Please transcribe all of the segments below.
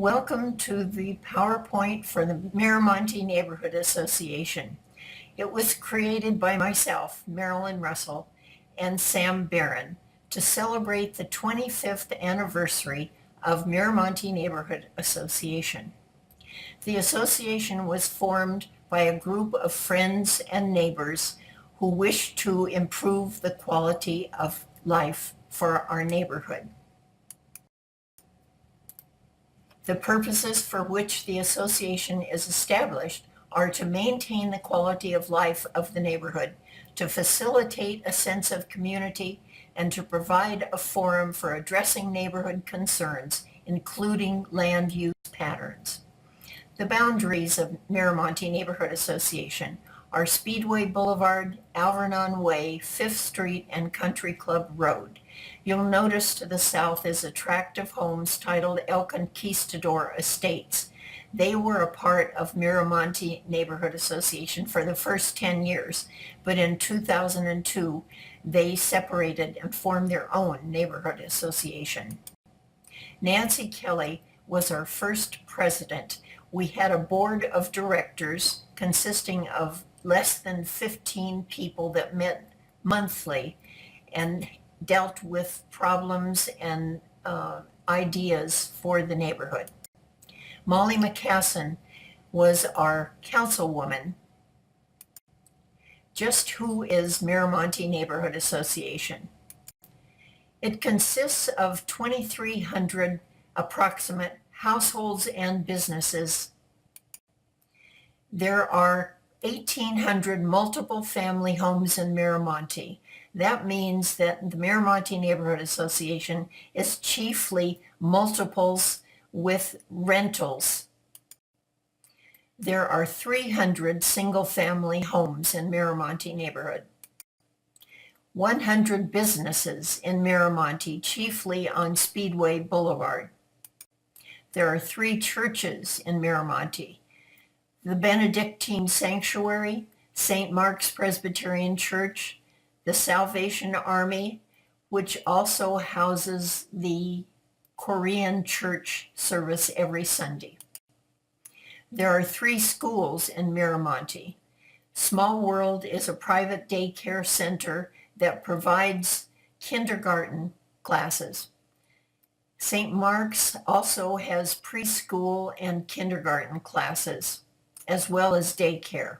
Welcome to the PowerPoint for the Miramonte Neighborhood Association. It was created by myself, Marilyn Russell, and Sam Barron to celebrate the 25th anniversary of Miramonte Neighborhood Association. The association was formed by a group of friends and neighbors who wished to improve the quality of life for our neighborhood. The purposes for which the association is established are to maintain the quality of life of the neighborhood, to facilitate a sense of community, and to provide a forum for addressing neighborhood concerns, including land use patterns. The boundaries of Miramonte Neighborhood Association are Speedway Boulevard, Alvernon Way, 5th Street, and Country Club Road. You'll notice to the south is attractive homes titled El Conquistador Estates. They were a part of Miramonte Neighborhood Association for the first 10 years, but in 2002, they separated and formed their own neighborhood association. Nancy Kelly was our first president. We had a board of directors consisting of less than 15 people that met monthly and dealt with problems and ideas for the neighborhood. Molly McCassin was our councilwoman. Just who is Miramonte Neighborhood Association? It consists of 2,300 approximate households and businesses. There are 1,800 multiple family homes in Miramonte. That means that the Miramonte Neighborhood Association is chiefly multiples with rentals. There are 300 single-family homes in Miramonte neighborhood. 100 businesses in Miramonte, chiefly on Speedway Boulevard. There are 3 churches in Miramonte: the Benedictine Sanctuary, St. Mark's Presbyterian Church, the Salvation Army, which also houses the Korean church service every Sunday. There are 3 schools in Miramonte. Small World is a private daycare center that provides kindergarten classes. St. Mark's also has preschool and kindergarten classes, as well as daycare.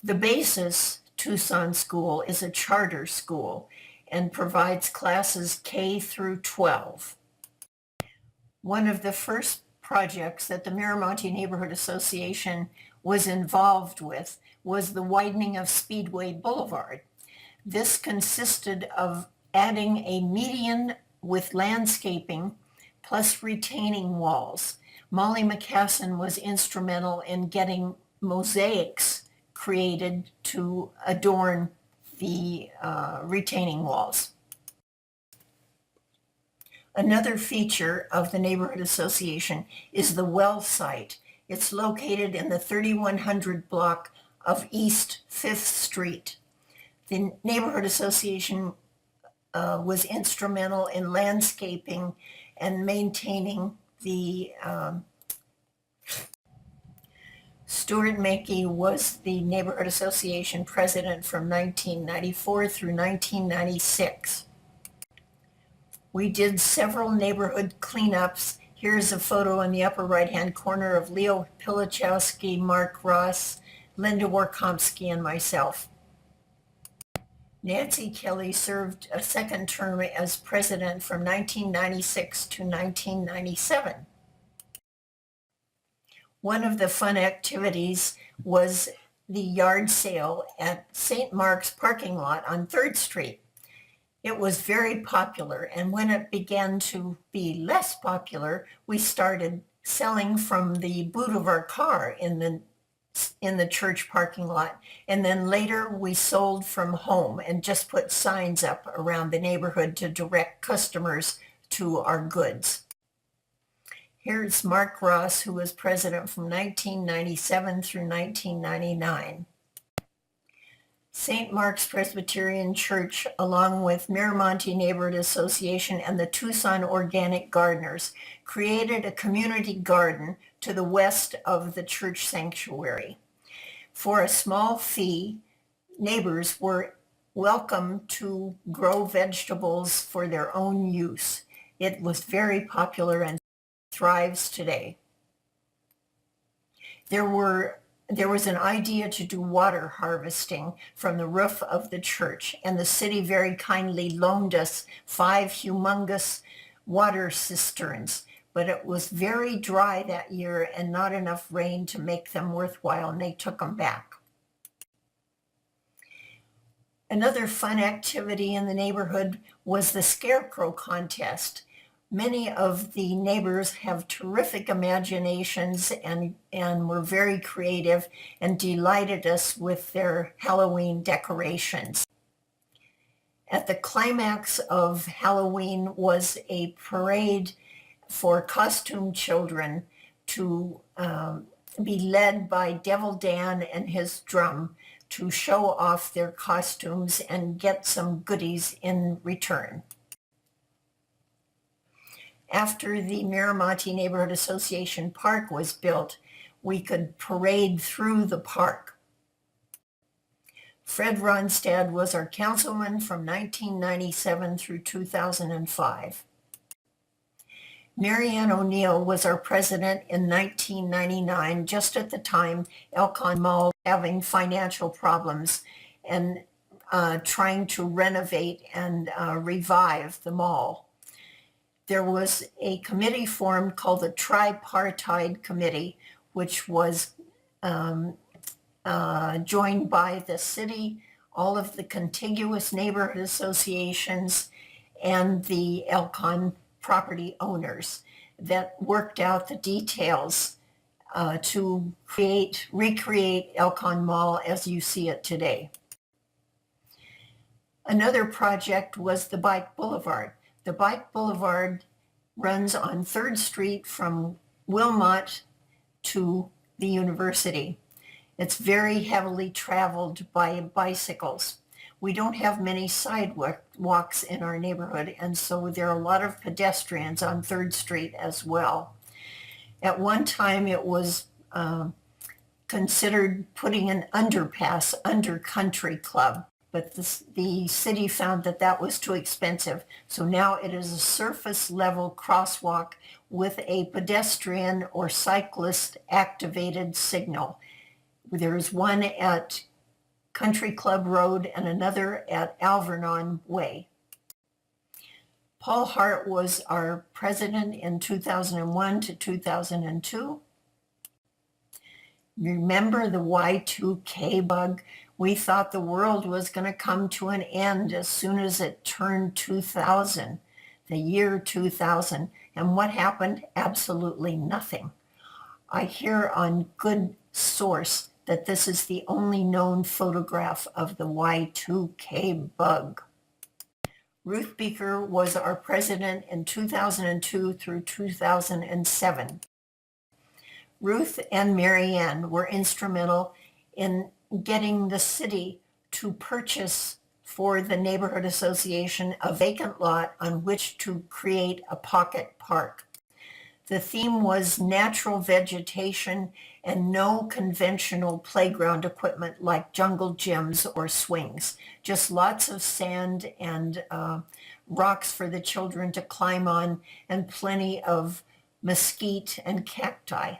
The Basis Tucson School is a charter school and provides classes K through 12. One of the first projects that the Miramonte Neighborhood Association was involved with was the widening of Speedway Boulevard. This consisted of adding a median with landscaping plus retaining walls. Molly McCassin was instrumental in getting mosaics created to adorn the retaining walls. Another feature of the Neighborhood Association is the well site. It's located in the 3100 block of East 5th Street. The Neighborhood Association was instrumental in landscaping and maintaining the Stuart Mackey was the Neighborhood Association president from 1994 through 1996. We did several neighborhood cleanups. Here's a photo in the upper right-hand corner of Leo Pilichowski, Mark Ross, Linda Warkomsky, and myself. Nancy Kelly served a second term as president from 1996 to 1997. One of the fun activities was the yard sale at St. Mark's parking lot on 3rd Street. It was very popular, and when it began to be less popular, we started selling from the boot of our car in the church parking lot, and then later we sold from home and just put signs up around the neighborhood to direct customers to our goods. Here's Mark Ross, who was president from 1997 through 1999. St. Mark's Presbyterian Church, along with Miramonte Neighborhood Association and the Tucson Organic Gardeners, created a community garden to the west of the church sanctuary. For a small fee, neighbors were welcome to grow vegetables for their own use. It was very popular and thrives today. There was an idea to do water harvesting from the roof of the church, and the city very kindly loaned us 5 humongous water cisterns, but it was very dry that year and not enough rain to make them worthwhile, and they took them back. Another fun activity in the neighborhood was the scarecrow contest. Many of the neighbors have terrific imaginations and were very creative and delighted us with their Halloween decorations. At the climax of Halloween was a parade for costumed children to be led by Devil Dan and his drum to show off their costumes and get some goodies in return. After the Miramonte Neighborhood Association Park was built, we could parade through the park. Fred Ronstadt was our councilman from 1997 through 2005. Mary Ann O'Neill was our president in 1999, just at the time Elkhorn Mall was having financial problems and trying to renovate and revive the mall. There was a committee formed called the Tripartite Committee, which was joined by the city, all of the contiguous neighborhood associations, and the Elkhorn property owners that worked out the details to recreate Elkhorn Mall as you see it today. Another project was the Bike Boulevard. The Bike Boulevard runs on 3rd Street from Wilmot to the university. It's very heavily traveled by bicycles. We don't have many sidewalks in our neighborhood, and so there are a lot of pedestrians on 3rd Street as well. At one time, it was considered putting an underpass under Country Club, but the city found that that was too expensive. So now it is a surface level crosswalk with a pedestrian or cyclist activated signal. There is one at Country Club Road and another at Alvernon Way. Paul Hart was our president in 2001 to 2002. Remember the Y2K bug? We thought the world was going to come to an end as soon as it turned 2000, the year 2000. And what happened? Absolutely nothing. I hear on good source that this is the only known photograph of the Y2K bug. Ruth Beaker was our president in 2002 through 2007. Ruth and Mary Ann were instrumental in getting the city to purchase for the neighborhood association a vacant lot on which to create a pocket park. The theme was natural vegetation and no conventional playground equipment like jungle gyms or swings, just lots of sand and rocks for the children to climb on and plenty of mesquite and cacti.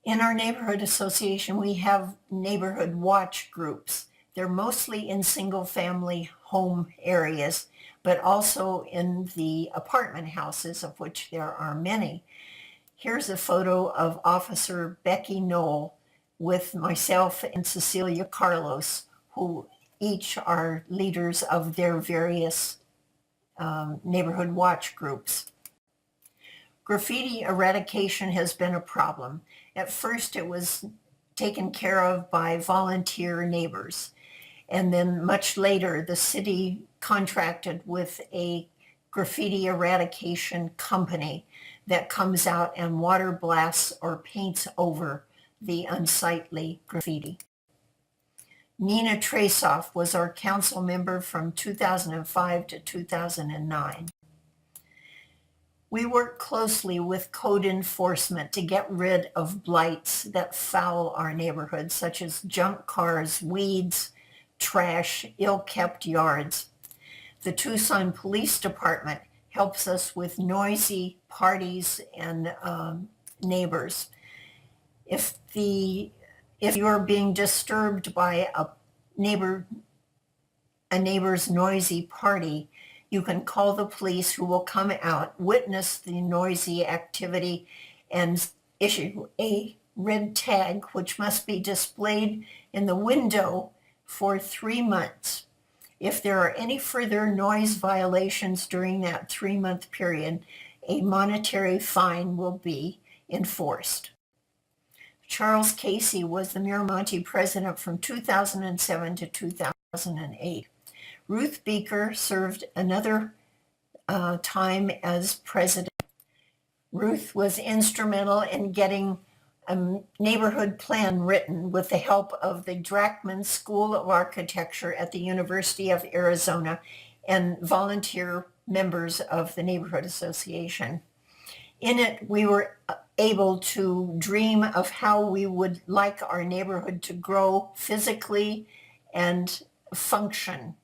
In our neighborhood association, we have neighborhood watch groups. They're mostly in single-family home areas, but also in the apartment houses, of which there are many. Here's a photo of Officer Becky Knoll with myself and Cecilia Carlos, who each are leaders of their various neighborhood watch groups. Graffiti eradication has been a problem. At first, it was taken care of by volunteer neighbors. And then much later, the city contracted with a graffiti eradication company that comes out and water blasts or paints over the unsightly graffiti. Nina Trasoff was our council member from 2005 to 2009. We work closely with code enforcement to get rid of blights that foul our neighborhoods, such as junk cars, weeds, trash, ill-kept yards. The Tucson Police Department helps us with noisy parties and neighbors. If you're being disturbed by a neighbor's noisy party, you can call the police, who will come out, witness the noisy activity, and issue a red tag, which must be displayed in the window for 3 months. If there are any further noise violations during that 3-month period, a monetary fine will be enforced. Charles Casey was the Miramonte president from 2007 to 2008. Ruth Beaker served another time as president. Ruth was instrumental in getting a neighborhood plan written with the help of the Drachman School of Architecture at the University of Arizona and volunteer members of the Neighborhood Association. In it, we were able to dream of how we would like our neighborhood to grow physically and function.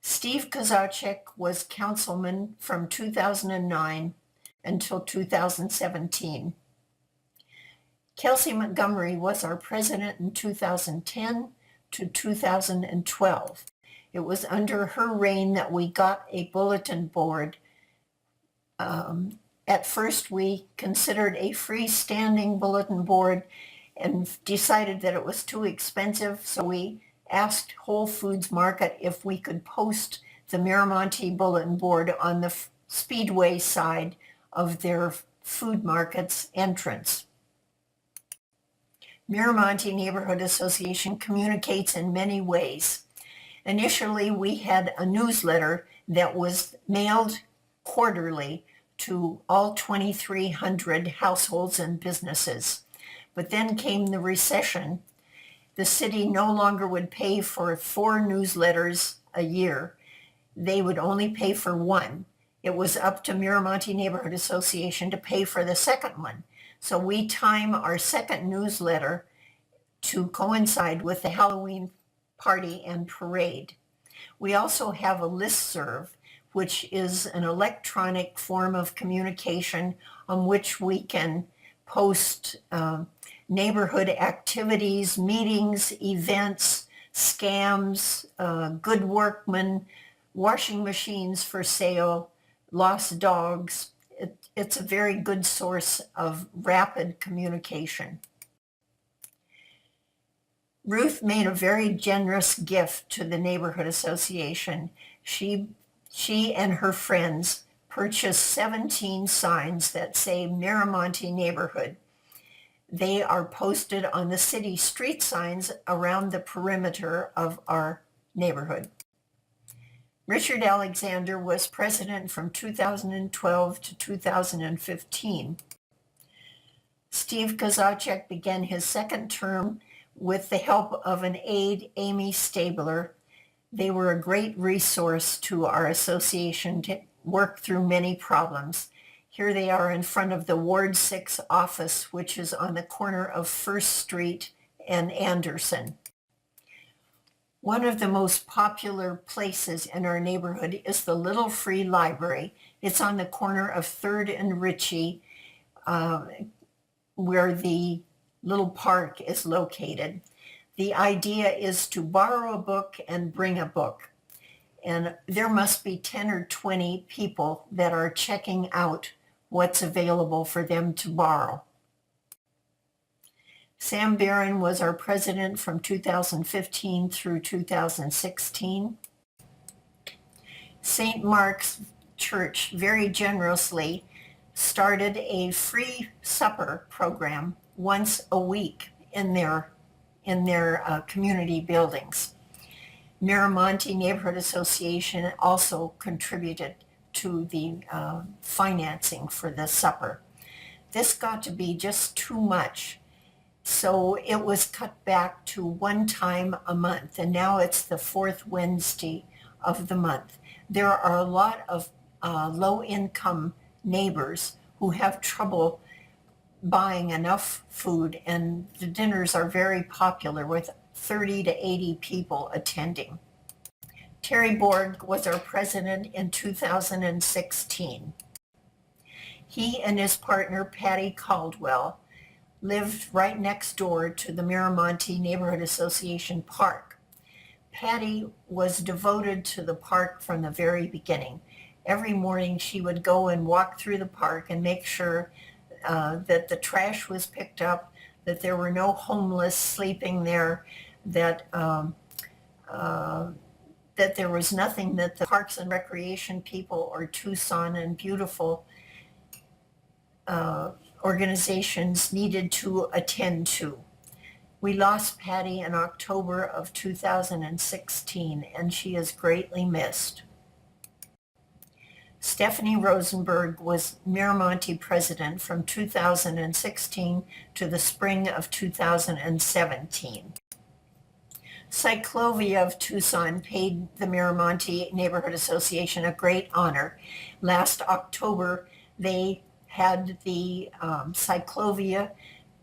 Steve Kozachek was councilman from 2009 until 2017. Kelsey Montgomery was our president in 2010 to 2012. It was under her reign that we got a bulletin board. At first, we considered a freestanding bulletin board and decided that it was too expensive, so we asked Whole Foods Market if we could post the Miramonte bulletin board on the Speedway side of their food market's entrance. Miramonte Neighborhood Association communicates in many ways. Initially, we had a newsletter that was mailed quarterly to all 2,300 households and businesses. But then came the recession. The city no longer would pay for 4 newsletters a year. They would only pay for 1. It was up to Miramonte Neighborhood Association to pay for the second one. So we time our second newsletter to coincide with the Halloween party and parade. We also have a listserv, which is an electronic form of communication on which we can post neighborhood activities, meetings, events, scams, good workmen, washing machines for sale, lost dogs. It's a very good source of rapid communication. Ruth made a very generous gift to the Neighborhood Association. She and her friends purchased 17 signs that say Miramonte Neighborhood. They are posted on the city street signs around the perimeter of our neighborhood. Richard Alexander was president from 2012 to 2015. Steve Kozachek began his second term with the help of an aide, Amy Stabler. They were a great resource to our association to work through many problems. Here they are in front of the Ward 6 office, which is on the corner of First Street and Anderson. One of the most popular places in our neighborhood is the Little Free Library. It's on the corner of 3rd and Ritchie, where the little park is located. The idea is to borrow a book and bring a book. And there must be 10 or 20 people that are checking out what's available for them to borrow. Sam Barron was our president from 2015 through 2016. St. Mark's Church very generously started a free supper program once a week in their community buildings. Miramonte Neighborhood Association also contributed to the financing for the supper. This got to be just too much. So it was cut back to one time a month, and now it's the fourth Wednesday of the month. There are a lot of low-income neighbors who have trouble buying enough food, and the dinners are very popular with 30 to 80 people attending. Terry Borg was our president in 2016. He and his partner, Patty Caldwell, lived right next door to the Miramonte Neighborhood Association Park. Patty was devoted to the park from the very beginning. Every morning she would go and walk through the park and make sure that the trash was picked up, that there were no homeless sleeping there, that there was nothing that the Parks and Recreation people or Tucson and Beautiful organizations needed to attend to. We lost Patty in October of 2016, and she is greatly missed. Stephanie Rosenberg was Miramonte president from 2016 to the spring of 2017. Cyclovia of Tucson paid the Miramonte Neighborhood Association a great honor. Last October, they had the Cyclovia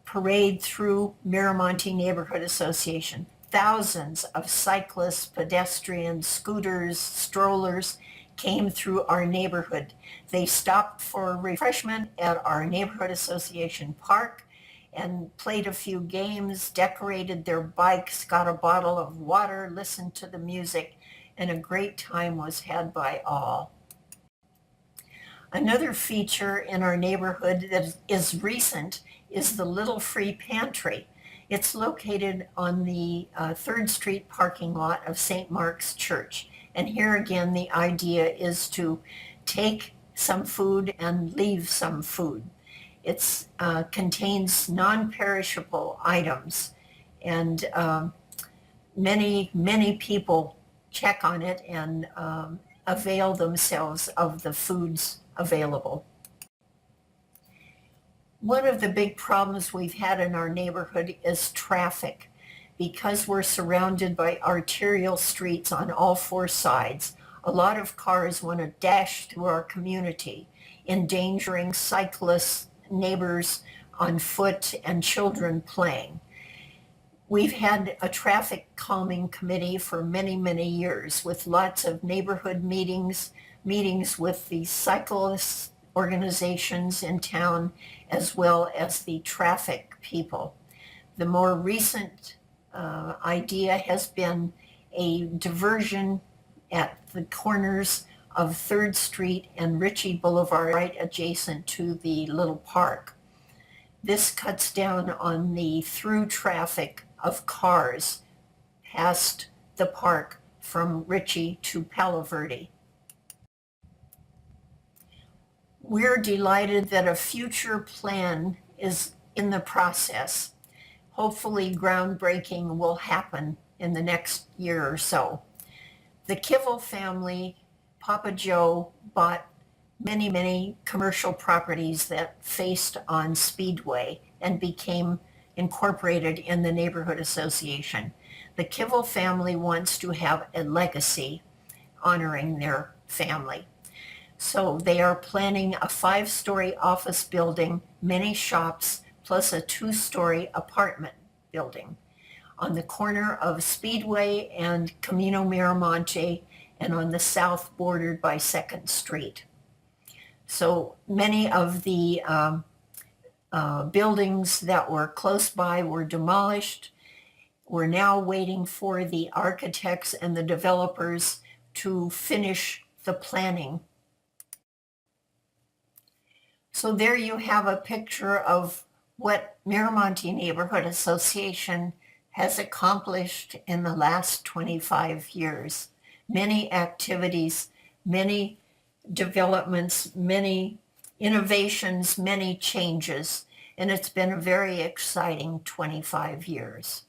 parade through Miramonte Neighborhood Association. Thousands of cyclists, pedestrians, scooters, strollers came through our neighborhood. They stopped for refreshment at our Neighborhood Association Park and played a few games, decorated their bikes, got a bottle of water, listened to the music, and a great time was had by all. Another feature in our neighborhood that is recent is the Little Free Pantry. It's located on the 3rd Street parking lot of St. Mark's Church. And here again, the idea is to take some food and leave some food. It contains non-perishable items, and many people check on it and avail themselves of the foods available. One of the big problems we've had in our neighborhood is traffic. Because we're surrounded by arterial streets on all four sides, a lot of cars want to dash through our community, endangering cyclists, neighbors on foot, and children playing. We've had a traffic calming committee for many years with lots of neighborhood meetings with the cyclist organizations in town, as well as the traffic people. The more recent idea has been a diversion at the corners of 3rd Street and Ritchie Boulevard, right adjacent to the little park. This cuts down on the through traffic of cars past the park from Ritchie to Palo Verde. We're delighted that a future plan is in the process. Hopefully groundbreaking will happen in the next year or so. The Kivel family, Papa Joe, bought many commercial properties that faced on Speedway and became incorporated in the neighborhood association. The Kivel family wants to have a legacy honoring their family. So they are planning a 5-story office building, many shops, plus a 2-story apartment building on the corner of Speedway and Camino Miramonte, and on the south bordered by 2nd Street. So many of the buildings that were close by were demolished. We're now waiting for the architects and the developers to finish the planning. So there you have a picture of what Miramonte Neighborhood Association has accomplished in the last 25 years. Many activities, many developments, many innovations, many changes, and it's been a very exciting 25 years.